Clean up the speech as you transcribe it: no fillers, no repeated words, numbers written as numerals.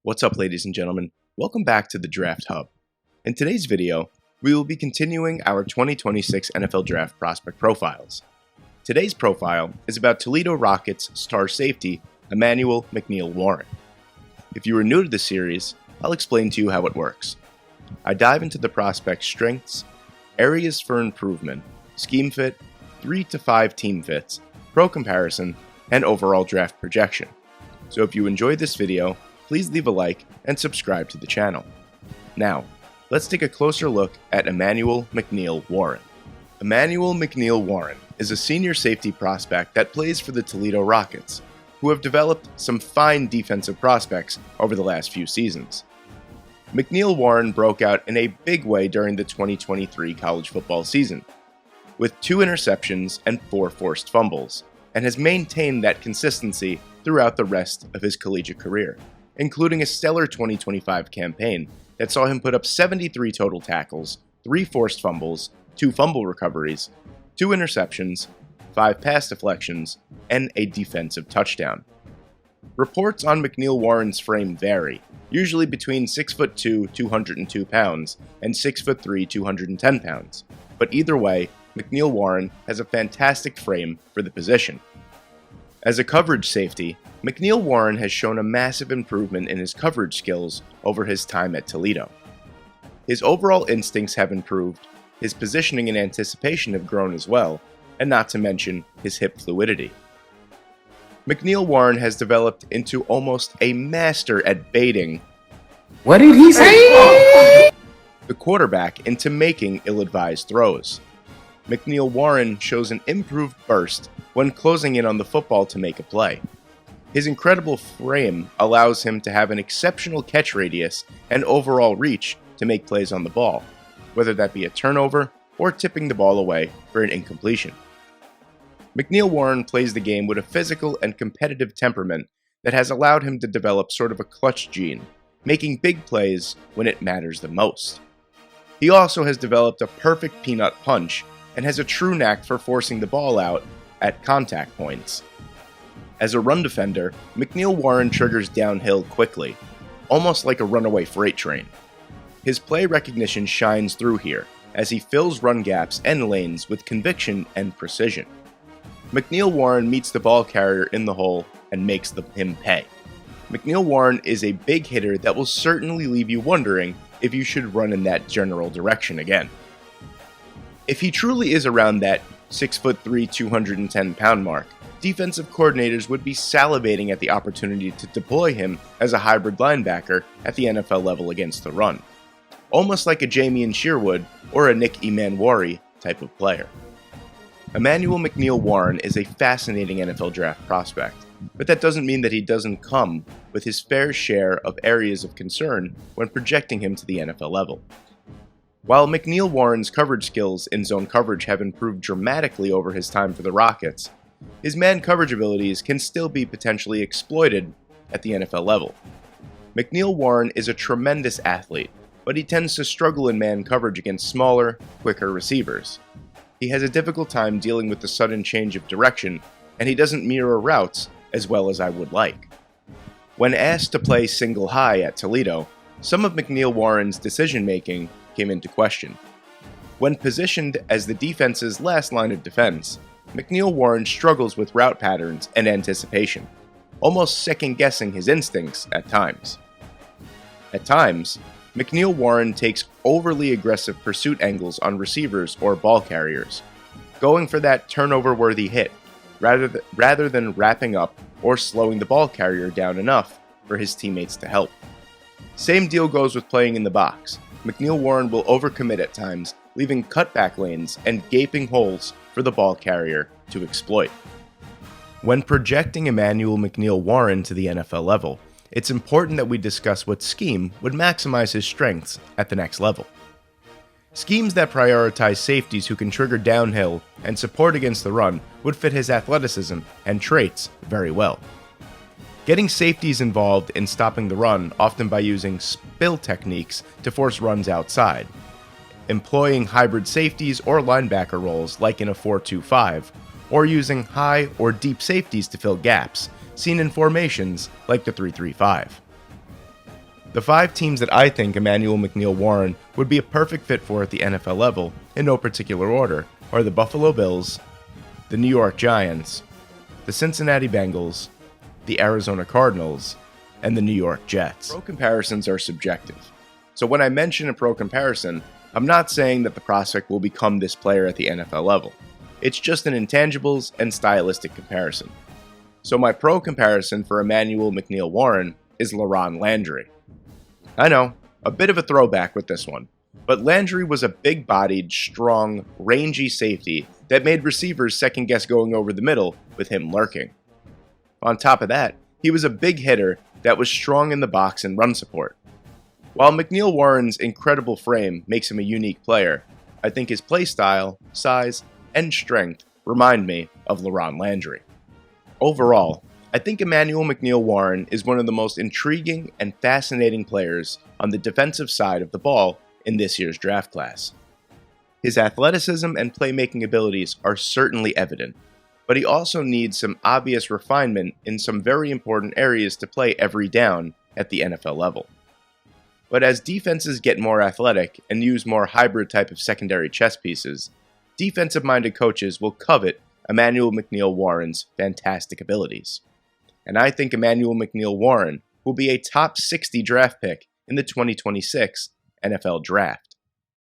What's up, ladies and gentlemen? Welcome back to the Draft Hub. In today's video, we will be continuing our 2026 NFL Draft prospect profiles. Today's profile is about Toledo Rockets star safety Emmanuel McNeil-Warren. If you are new to this series, I'll explain to you how it works. I dive into the prospect's strengths, areas for improvement, scheme fit, 3 to 5 team fits, pro comparison, and overall draft projection. So if you enjoyed this video, please leave a like and subscribe to the channel. Now, let's take a closer look at Emmanuel McNeil-Warren. Emmanuel McNeil-Warren is a senior safety prospect that plays for the Toledo Rockets, who have developed some fine defensive prospects over the last few seasons. McNeil-Warren broke out in a big way during the 2023 college football season, with 2 interceptions and 4 forced fumbles, and has maintained that consistency throughout the rest of his collegiate career, including a stellar 2025 campaign that saw him put up 73 total tackles, 3 forced fumbles, 2 fumble recoveries, 2 interceptions, 5 pass deflections, and a defensive touchdown. Reports on McNeil-Warren's frame vary, usually between 6'2", 202 pounds, and 6'3", 210 pounds, but either way, McNeil-Warren has a fantastic frame for the position. As a coverage safety, McNeil-Warren has shown a massive improvement in his coverage skills over his time at Toledo. His overall instincts have improved, his positioning and anticipation have grown as well, and not to mention his hip fluidity. McNeil-Warren has developed into almost a master at baiting What did he say? the quarterback into making ill-advised throws. McNeil-Warren shows an improved burst when closing in on the football to make a play. His incredible frame allows him to have an exceptional catch radius and overall reach to make plays on the ball, whether that be a turnover or tipping the ball away for an incompletion. McNeil-Warren plays the game with a physical and competitive temperament that has allowed him to develop sort of a clutch gene, making big plays when it matters the most. He also has developed a perfect peanut punch and has a true knack for forcing the ball out at contact points. As a run defender, McNeil-Warren triggers downhill quickly, almost like a runaway freight train. His play recognition shines through here, as he fills run gaps and lanes with conviction and precision. McNeil-Warren meets the ball carrier in the hole and makes him pay. McNeil-Warren is a big hitter that will certainly leave you wondering if you should run in that general direction again. If he truly is around that 6'3", 210 pound mark, defensive coordinators would be salivating at the opportunity to deploy him as a hybrid linebacker at the NFL level against the run, almost like a Jamian Sherwood or a Nick Emmanuel type of player. Emmanuel McNeil-Warren is a fascinating NFL draft prospect, but that doesn't mean that he doesn't come with his fair share of areas of concern when projecting him to the NFL level. While McNeil-Warren's coverage skills in zone coverage have improved dramatically over his time for the Rockets, his man coverage abilities can still be potentially exploited at the NFL level. McNeil-Warren is a tremendous athlete, but he tends to struggle in man coverage against smaller, quicker receivers. He has a difficult time dealing with the sudden change of direction, and he doesn't mirror routes as well as I would like. When asked to play single high at Toledo, some of McNeil-Warren's decision-making came into question. When positioned as the defense's last line of defense, McNeil-Warren struggles with route patterns and anticipation, almost second-guessing his instincts at times. At times, McNeil-Warren takes overly aggressive pursuit angles on receivers or ball carriers, going for that turnover-worthy hit, rather than wrapping up or slowing the ball carrier down enough for his teammates to help. Same deal goes with playing in the box. McNeil-Warren will overcommit at times, leaving cutback lanes and gaping holes for the ball carrier to exploit. When projecting Emmanuel McNeil-Warren to the NFL level, it's important that we discuss what scheme would maximize his strengths at the next level. Schemes that prioritize safeties who can trigger downhill and support against the run would fit his athleticism and traits very well. Getting safeties involved in stopping the run, often by using spill techniques to force runs outside, employing hybrid safeties or linebacker roles like in a 4-2-5, or using high or deep safeties to fill gaps, seen in formations like the 3-3-5. The 5 teams that I think Emmanuel McNeil-Warren would be a perfect fit for at the NFL level, in no particular order, are the Buffalo Bills, the New York Giants, the Cincinnati Bengals, the Arizona Cardinals, and the New York Jets. Pro comparisons are subjective. So when I mention a pro comparison, I'm not saying that the prospect will become this player at the NFL level. It's just an intangibles and stylistic comparison. So my pro comparison for Emmanuel McNeil-Warren is LaRon Landry. I know, a bit of a throwback with this one, but Landry was a big-bodied, strong, rangy safety that made receivers second-guess going over the middle with him lurking. On top of that, he was a big hitter that was strong in the box and run support. While McNeil-Warren's incredible frame makes him a unique player, I think his play style, size, and strength remind me of LaRon Landry. Overall, I think Emmanuel McNeil-Warren is one of the most intriguing and fascinating players on the defensive side of the ball in this year's draft class. His athleticism and playmaking abilities are certainly evident, but he also needs some obvious refinement in some very important areas to play every down at the NFL level. But as defenses get more athletic and use more hybrid type of secondary chess pieces, defensive-minded coaches will covet Emmanuel McNeil-Warren's fantastic abilities. And I think Emmanuel McNeil-Warren will be a top 60 draft pick in the 2026 NFL Draft.